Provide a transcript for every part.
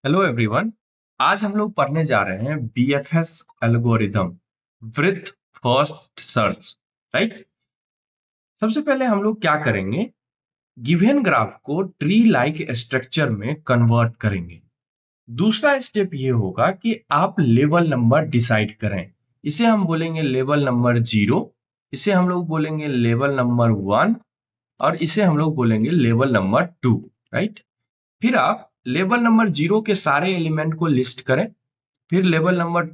Hello everyone. आज हम लोग पढ़ने जा रहे हैं BFS algorithm with first search. Right. सबसे पहले हम लोग क्या करेंगे, गिवन ग्राफ को ट्री लाइक स्ट्रक्चर में कन्वर्ट करेंगे। दूसरा स्टेप ये होगा कि आप लेवल नंबर डिसाइड करें। इसे हम बोलेंगे लेवल नंबर 0, इसे हम लोग बोलेंगे लेवल नंबर 1 और इसे हम लोग बोलेंगे लेवल नंबर 2। राइट। फिर आप लेवल नंबर 0 के सारे एलिमेंट को लिस्ट करें, फिर लेवल नंबर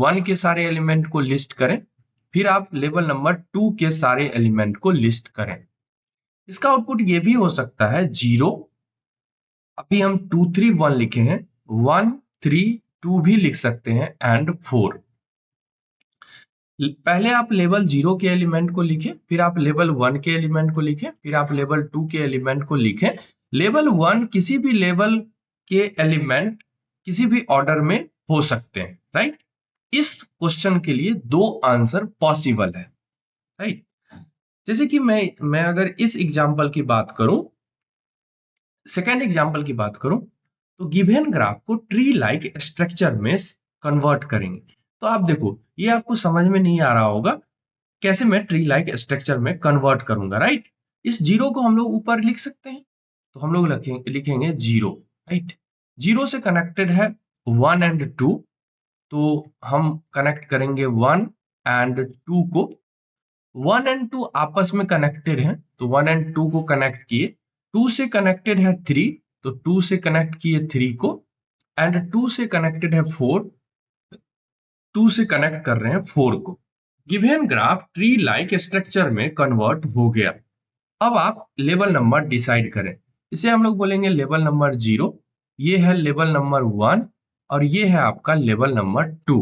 1 के सारे एलिमेंट को लिस्ट करें, फिर आप लेवल नंबर 2 के सारे एलिमेंट को लिस्ट करें। इसका आउटपुट ये भी हो सकता है 0, अभी हम 2 3 1 लिखे हैं, 1 3 2 भी लिख सकते हैं एंड 4। पहले आप लेवल 0 के एलिमेंट को लिखें, फिर आप लेवल 1 के एलिमेंट को लिखें, फिर आप लेवल 2 के एलिमेंट को लिखें। लेवल 1 किसी भी लेवल के एलिमेंट किसी भी ऑर्डर में हो सकते हैं। राइट। इस क्वेश्चन के लिए दो आंसर पॉसिबल है। राइट। जैसे कि मैं अगर इस एग्जांपल की बात करूं, सेकेंड एग्जांपल की बात करूं, तो गिवन ग्राफ को ट्री लाइक स्ट्रक्चर में कन्वर्ट करेंगे। तो आप देखो, ये आपको समझ में नहीं आ रहा होगा कैसे मैं ट्री लाइक स्ट्रक्चर में कन्वर्ट करूंगा। राइट। इस जीरो को हम लोग ऊपर लिख सकते हैं, तो हम लोग लिखेंगे जीरो। राइट। जीरो से कनेक्टेड है 1 एंड 2, तो हम कनेक्ट करेंगे 1 एंड 2 को। 1 एंड 2 आपस में कनेक्टेड हैं, तो 1 एंड 2 को कनेक्ट किए। 2 से कनेक्टेड है 3, तो 2 से कनेक्ट किए 3 को, एंड 2 से कनेक्टेड है 4, 2 से कनेक्ट कर रहे हैं 4 को। Given graph tree like structure में कन्वर्ट हो गया। अब आप लेवल नंबर डिसाइड करें। इसे हम लोग बोलेंगे लेवल नंबर 0, ये है लेवल नंबर 1 और ये है आपका लेवल नंबर 2।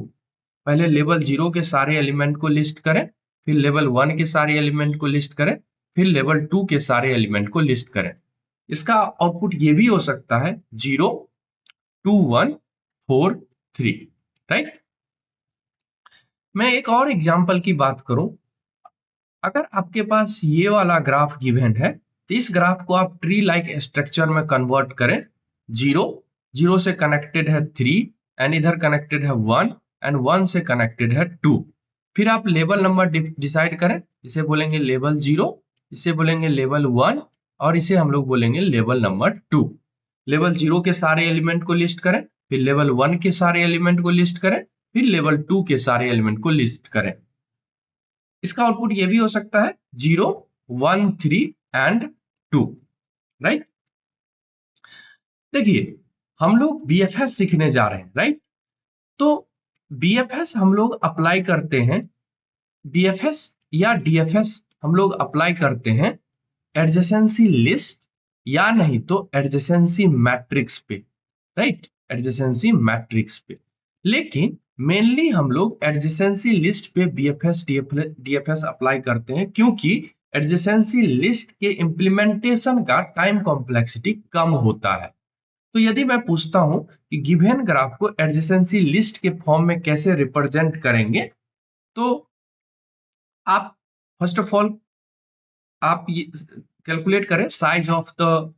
पहले लेवल 0 के सारे एलिमेंट को लिस्ट करें, फिर लेवल 1 के सारे एलिमेंट को लिस्ट करें, फिर लेवल 2 के सारे एलिमेंट को लिस्ट करें। इसका आउटपुट ये भी हो सकता है 0 2 1 4 3। राइट। मैं एक और एग्जांपल की बात करूं, अगर आपके पास ये वाला ग्राफ गिवन है, तो इस ग्राफ को आप ट्री लाइक स्ट्रक्चर में कन्वर्ट करें। 0 0 से कनेक्टेड है 3 एंड इधर कनेक्टेड है 1 एंड 1 से कनेक्टेड है 2। फिर आप लेवल नंबर डिसाइड करें, इसे बोलेंगे लेवल 0, इसे बोलेंगे लेवल 1 और इसे हम लोग बोलेंगे लेवल नंबर 2। लेवल 0 के सारे एलिमेंट को लिस्ट करें, फिर लेवल 1 के सारे एलिमेंट को लिस्ट करें, फिर लेवल 2 के सारे एलिमेंट को लिस्ट करें। इसका आउटपुट ये भी हो सकता है 0 1 3 एंड 2। राइट। देखिए, हम लोग बीएफएस सीखने जा रहे हैं। राइट। तो बीएफएस हम लोग अप्लाई करते हैं, बीएफएस या डीएफएस हम लोग अप्लाई करते हैं एडजेसेंसी लिस्ट या नहीं तो एडजेसेंसी मैट्रिक्स पे। राइट। एडजेसेंसी मैट्रिक्स पे, लेकिन मेनली हम लोग एडजेसेंसी लिस्ट पे बीएफएस डीएफएस अप्लाई करते हैं, क्योंकि एडजेसेंसी लिस्ट के इंप्लीमेंटेशन का टाइम कॉम्प्लेक्सिटी कम होता है। तो यदि मैं पूछता हूं कि गिवन ग्राफ को एडजेसेंसी लिस्ट के फॉर्म में कैसे रिप्रेजेंट करेंगे, तो आप फर्स्ट ऑफ ऑल आप ये कैलकुलेट करें size of the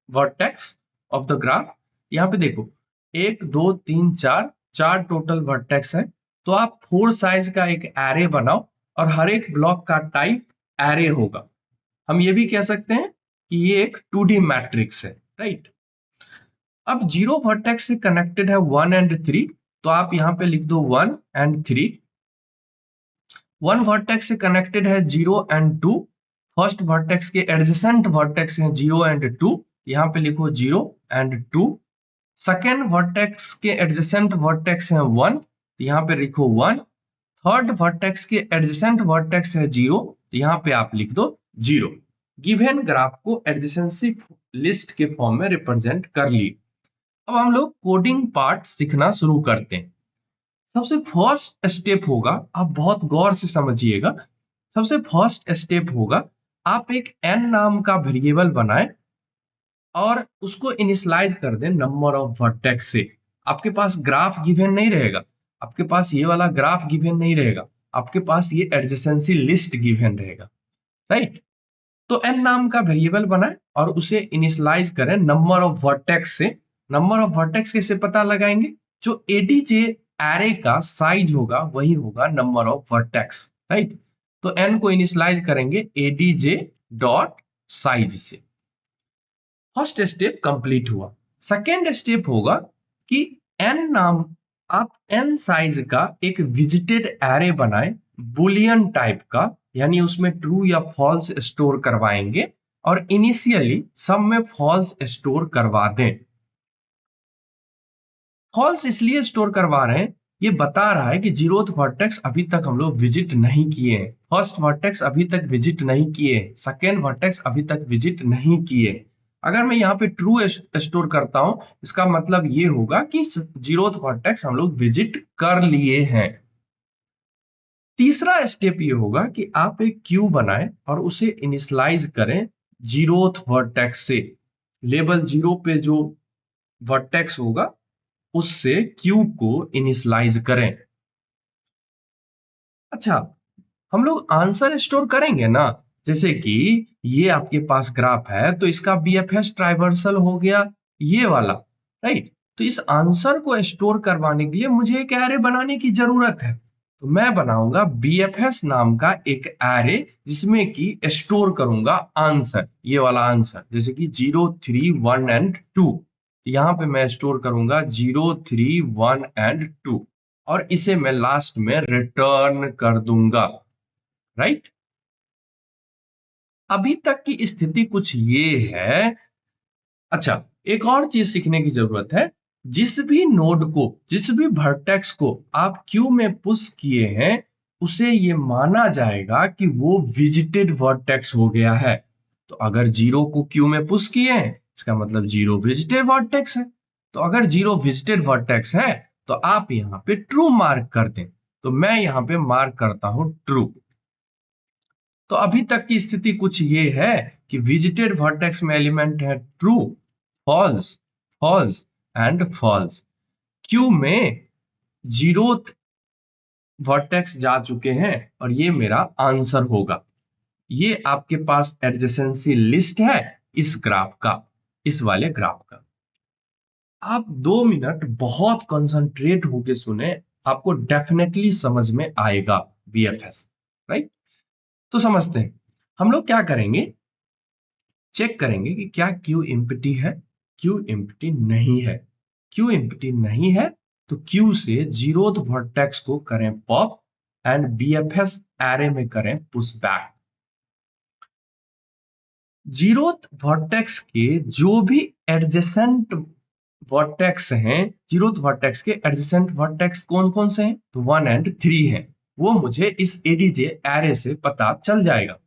vertex of the graph. यहां पे देखो, 1 2 3 4 4 टोटल वर्टेक्स है, तो आप 4 साइज का एक एरे बनाओ और हर एक ब्लॉक का टाइप एरे होगा। हम ये भी कह सकते हैं कि ये एक 2D मैट्रिक्स है। राइट। अब 0 वर्टेक्स से कनेक्टेड है 1 एंड 3, तो आप यहां पे लिख दो 1 एंड 3। 1 वर्टेक्स से कनेक्टेड है 0 एंड 2, फर्स्ट वर्टेक्स के एडजेसेंट वर्टेक्स हैं 0 एंड 2, यहां पे लिखो 0 एंड 2। सेकेंड वर्टेक्स के एडजेसेंट वर्टेक्स हैं 1, तो यहां पे लिखो 1। थर्ड वर्टेक्स के एडजेसेंट वर्टेक्स है 0, तो यहां पे आप लिख दो 0। गिवन ग्राफ को एडजेसेंसी लिस्ट के फॉर्म में रिप्रेजेंट कर ली। अब हम लोग कोडिंग पार्ट सीखना शुरू करते हैं। सबसे फर्स्ट स्टेप होगा, आप बहुत गौर से समझिएगा, सबसे फर्स्ट स्टेप होगा आप एक n नाम का वेरिएबल बनाएं और उसको इनिशियलाइज कर दें नंबर ऑफ वर्टेक्स से। आपके पास ग्राफ गिवन नहीं रहेगा, आपके पास ये वाला ग्राफ गिवन नहीं रहेगा, आपके पास ये एडजेसेंसी लिस्ट गिवन रहेगा। राइट। तो n नाम का वेरिएबल बनाएं और उसे इनिशियलाइज करें नंबर ऑफ वर्टेक्स से। नंबर ऑफ वर्टेक्स कैसे पता लगाएंगे? जो एडीजे एरे का साइज होगा वही होगा नंबर ऑफ वर्टेक्स, राइट? तो n को इनिशियलाइज करेंगे एडीजे डॉट साइज से। फर्स्ट स्टेप कंप्लीट हुआ। सेकेंड स्टेप होगा कि आप n साइज का एक विजिटेड एरे बनाएं, बुलियन टाइप का, यानी उसमें ट्रू या फॉल्स स्टोर करवाएंगे और इनिशियली सब में फॉल्स स्टोर करवा दें। फॉल्स इसलिए स्टोर करवा रहे हैं, ये बता रहा है कि जीरोथ वर्टेक्स अभी तक हम लोग विजिट नहीं किए हैं, फर्स्ट वर्टेक्स अभी तक विजिट नहीं किए, सेकेंड वर्टेक्स अभी तक विजिट नहीं किए। अगर मैं यहाँ पे ट्रू स्टोर करता हूं, इसका मतलब ये होगा कि जीरोथ वर्टेक्स हम लोग विजिट कर लिए हैं। तीसरा स्टेप ये होगा कि आप एक क्यू बनाएं और उसे इनिशियलाइज करें जीरोथ वर्टेक्स से। लेवल 0 पे जो वर्टेक्स होगा उससे क्यू को इनिशियलाइज करें। अच्छा, हम लोग आंसर स्टोर करेंगे ना, जैसे कि ये आपके पास ग्राफ है तो इसका बीएफएस ट्राइवर्सल हो गया ये वाला, राइट? तो इस आंसर को स्टोर करवाने के लिए मुझे एक एरे बनाने की जरूरत है, तो मैं बनाऊंगा बीएफएस नाम का एक एरे जिसमें कि स्टोर करूंगा आंसर, ये वाला आंसर, जैसे कि 0, 3, 1 एंड 2। यहां पे मैं स्टोर करूंगा 0, 3, 1 एंड 2 और इसे मैं लास्ट में रिटर्न कर दूंगा, राइट? अभी तक की स्थिति कुछ ये है। अच्छा, एक और चीज सीखने की जरूरत है। जिस भी नोड को, जिस भी वर्टेक्स को आप क्यू में पुश किए हैं, उसे ये माना जाएगा कि वो विजिटेड वर्टेक्स हो गया है। तो अगर 0 को क्यू में पुश किए हैं, इसका मतलब 0 विजिटेड वर्टेक्स है। तो अगर 0 विजिटेड वर्टेक्स है तो आप यहां पे ट्रू मार्क कर दें। तो मैं यहां पे मार्क करता हूं ट्रू। तो अभी तक की स्थिति कुछ ये है कि विजिटेड वर्टेक्स में एलिमेंट है true, false, false and false. Queue में जीरोथ वर्टेक्स जा चुके हैं और ये मेरा आंसर होगा। ये आपके पास एडजेसेंसी लिस्ट है इस ग्राफ का, इस वाले ग्राफ का। आप 2 मिनट बहुत कंसंट्रेट होके सुने, आपको डेफिनेटली समझ में आएगा बीएफएस, राइट? तो समझते हैं। हम लोग क्या करेंगे, चेक करेंगे कि क्या क्यू एम्प्टी है। क्यू एम्प्टी नहीं है। क्यू एम्प्टी नहीं है तो क्यू से जीरोथ वर्टेक्स को करें पॉप एंड बीएफएस एरे में करें पुश बैक। जीरोथ वर्टेक्स के जो भी एडजेसेंट वर्टेक्स हैं, जीरोथ वर्टेक्स के एडजेसेंट वर्टेक्स कौन कौन से हैं? तो 1 एंड 3 हैं। वो मुझे इस एडीजे एरे से पता चल जाएगा।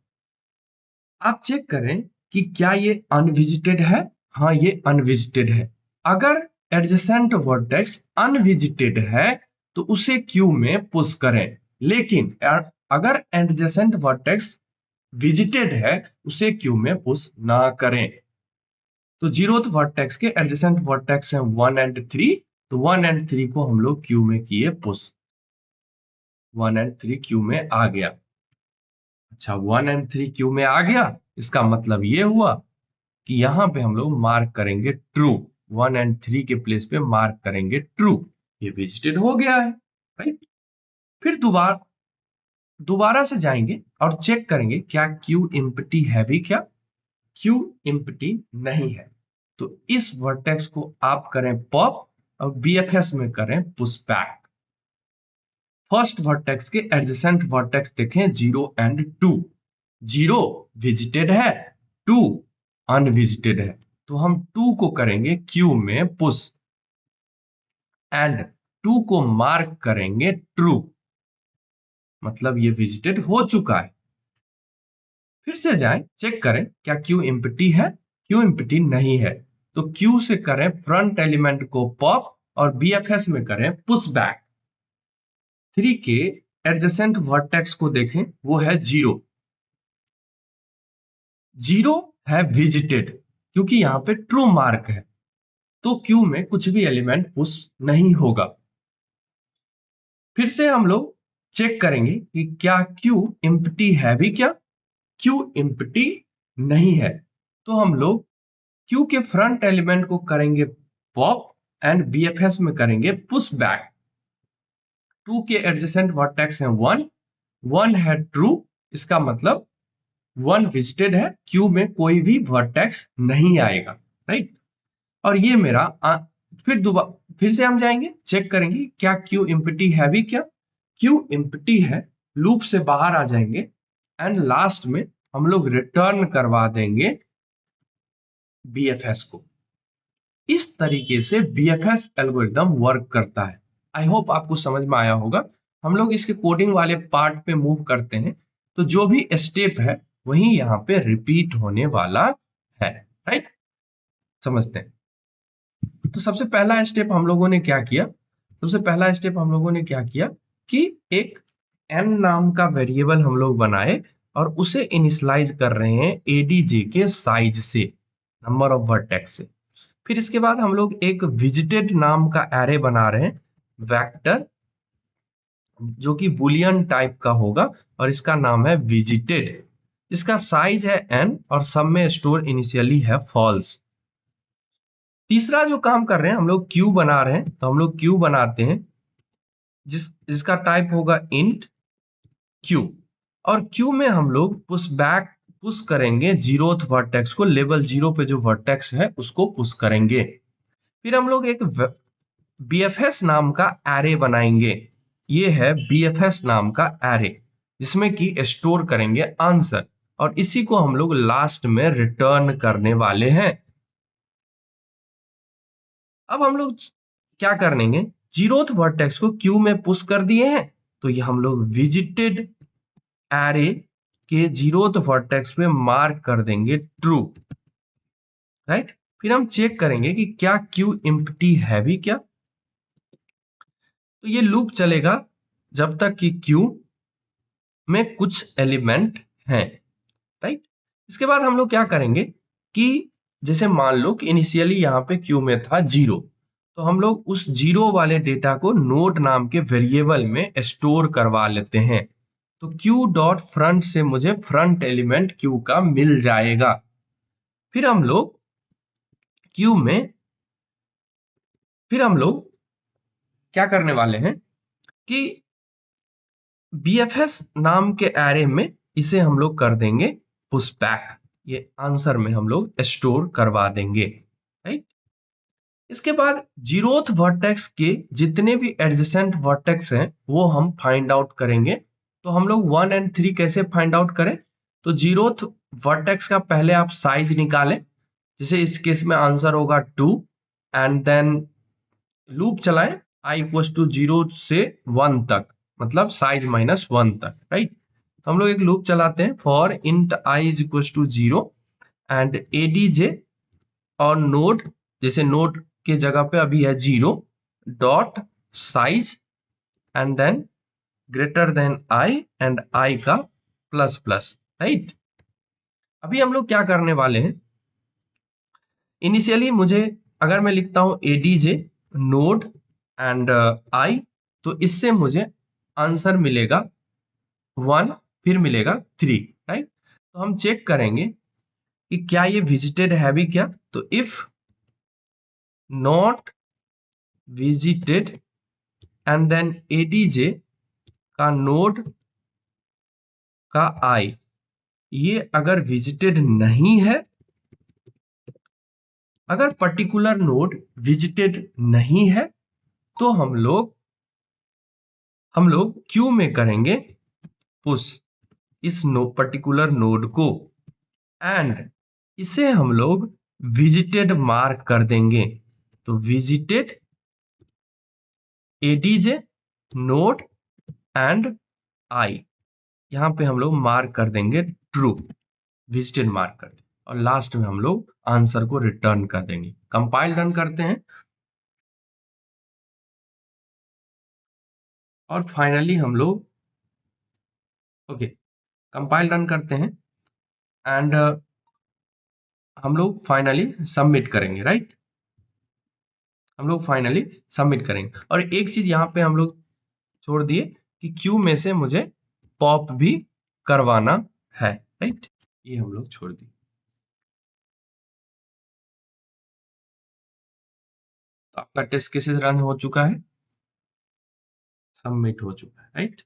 आप चेक करें कि क्या ये अनविजिटेड है। हाँ, ये अनविजिटेड है। अगर एडजेसेंट वर्टेक्स अनविजिटेड है तो उसे क्यू में पुश करें, लेकिन अगर एडजेसेंट वर्टेक्स विजिटेड है उसे क्यू में पुश ना करें। तो जीरोथ वर्टेक्स के एडजेसेंट वर्टेक्स हैं 1 एंड 3, तो 1 एंड 3 को हम लोग क्यू में किए पुश। 1 एंड 3 क्यू में आ गया। अच्छा, 1 एंड 3 क्यू में आ गया, इसका मतलब ये हुआ कि यहां पे हम लोग मार्क करेंगे ट्रू। 1 एंड 3 के प्लेस पे मार्क करेंगे ट्रू। ये विजिटेड हो गया है, राइट? फिर दोबारा से जाएंगे और चेक करेंगे क्या क्यू एम्प्टी है भी क्या। क्यू एम्प्टी नहीं है तो इस वर्टेक्स को आप करें पॉप और बीएफएस में करें पुश बैक। फर्स्ट वर्टेक्स के एडजेसेंट वर्टेक्स देखें 0 एंड 2। 0 विजिटेड है, 2 अनविजिटेड है, तो हम 2 को करेंगे क्यू में पुश एंड 2 को मार्क करेंगे ट्रू, मतलब ये विजिटेड हो चुका है। फिर से जाएं, चेक करें क्या क्यू एम्प्टी है। क्यू एम्प्टी नहीं है तो क्यू से करें फ्रंट एलिमेंट को पॉप और बीएफएस में करें पुश बैक। 3 के एडजेसेंट वर्टेक्स को देखें, वो है 0। 0 है विजिटेड क्योंकि यहां पे ट्रू मार्क है, तो क्यू में कुछ भी एलिमेंट पुश नहीं होगा। फिर से हम लोग चेक करेंगे कि क्या क्यू एम्प्टी है भी क्या। क्यू एम्प्टी नहीं है तो हम लोग क्यू के फ्रंट एलिमेंट को करेंगे पॉप एंड बीएफएस में करेंगे पुश बैक। 2 के एडजेसेंट वर्टेक्स हैं 1, 1 है ट्रू, इसका मतलब 1 विजिटेड है, क्यू में कोई भी वर्टेक्स नहीं आएगा, राइट। और ये मेरा फिर से हम जाएंगे, चेक करेंगे क्या क्यू एम्प्टी है भी क्या। क्यू एम्प्टी है, लूप से बाहर आ जाएंगे एंड लास्ट में हम लोग रिटर्न करवा देंगे बीएफएस को। इस तरीके से बीएफएस एल्गोरिदम वर्क करता है। आई होप आपको समझ में आया होगा। हम लोग इसके कोडिंग वाले पार्ट पे मूव करते हैं, तो जो भी स्टेप है वही यहाँ पे रिपीट होने वाला है, राइट। समझते हैं। तो सबसे पहला स्टेप हम लोगों ने क्या किया, कि एक n नाम का वेरिएबल हम लोग बनाए और उसे इनिशियलाइज कर रहे हैं एडीजे के साइज से, नंबर ऑफ वर्टेक्स से। फिर इसके बाद हम लोग एक विजिटेड नाम का एरे बना रहे हैं, वेक्टर, जो कि बुलियन टाइप का होगा और इसका नाम है विजिटेड। इसका साइज है n और सब में स्टोर इनिशियली है फॉल्स। तीसरा जो काम कर रहे हैं, हम लोग क्यू बना रहे हैं, तो हम लोग क्यू बनाते हैं जिसका टाइप होगा इंट क्यू। और क्यू में हम लोग पुश करेंगे जीरोथ वर्टेक्स को, लेवल 0 पे जो वर्टेक्स है उसको पुश करेंगे। फिर हम लोग एक बीएफएस नाम का एरे बनाएंगे, ये है बीएफएस नाम का एरे, जिसमें कि स्टोर करेंगे आंसर, और इसी को हम लोग लास्ट में रिटर्न करने वाले हैं। अब हम लोग क्या करेंगे, जीरोथ वर्टेक्स को क्यू में पुश कर दिए हैं, तो ये हम लोग विजिटेड एरे के जीरोथ वर्टेक्स पे मार्क कर देंगे ट्रू, राइट। फिर हम चेक करेंगे कि क्या क्यू एम्प्टी है भी क्या। तो ये लूप चलेगा जब तक कि क्यू में कुछ एलिमेंट हैं, राइट। इसके बाद हम लोग क्या करेंगे कि जैसे मान लो कि इनिशियली यहां पे क्यू में था 0, तो हम लोग उस 0 वाले डेटा को नोड नाम के वेरिएबल में स्टोर करवा लेते हैं। तो क्यू डॉट फ्रंट से मुझे फ्रंट एलिमेंट क्यू का मिल जाएगा। फिर हम लोग क्यू में क्या करने वाले हैं कि बीएफएस नाम के एरे में इसे हम लोग कर देंगे पुश बैक, ये आंसर में हम लोग स्टोर करवा देंगे, राइट। इसके बाद जीरोथ वर्टेक्स के जितने भी एडजेसेंट वर्टेक्स हैं वो हम फाइंड आउट करेंगे। तो हम लोग 1 और 3 कैसे फाइंड आउट करें, तो जीरोथ वर्टेक्स का पहले आप साइज निकालें, जैसे इस केस में आंसर होगा 2, एंड देन लूप चलाएं i इक्वल टू 0 से 1 तक, मतलब साइज -1 तक, राइट। तो हम लोग एक लूप चलाते हैं, for int i is equal to 0 and ADJ और नोड, जैसे नोड के जगह पे अभी है 0, dot size and then greater than i एंड i का प्लस प्लस, राइट। अभी हम लोग क्या करने वाले हैं, इनिशियली मुझे अगर मैं लिखता हूं एडीजे नोड एंड i, तो इससे मुझे आंसर मिलेगा 1, फिर मिलेगा 3, राइट। तो हम चेक करेंगे कि क्या ये विजिटेड है भी क्या। तो if not visited and then ADJ का नोड का i, ये अगर विजिटेड नहीं है, अगर पर्टिकुलर नोड विजिटेड नहीं है, तो हम लोग क्यू में करेंगे पुश इस पर्टिकुलर नोड को, एंड इसे हम लोग विजिटेड मार्क कर देंगे। तो visited ADJ node and i, यहां पे हम लोग मार्क कर देंगे ट्रू, विजिटेड मार्क कर देंगे, और लास्ट में हम लोग आंसर को रिटर्न कर देंगे। कंपाइल रन करते हैं और फाइनली हम लोग ओके कंपाइल रन करते हैं एंड हम लोग फाइनली सबमिट करेंगे, राइट। हम लोग फाइनली सबमिट करेंगे, और एक चीज यहां पे हम लोग छोड़ दिए कि क्यू में से मुझे पॉप भी करवाना है, राइट, ये हम लोग छोड़ दिए। आपका टेस्ट केसेस रन हो चुका है, सबमिट हो चुका है, राइट।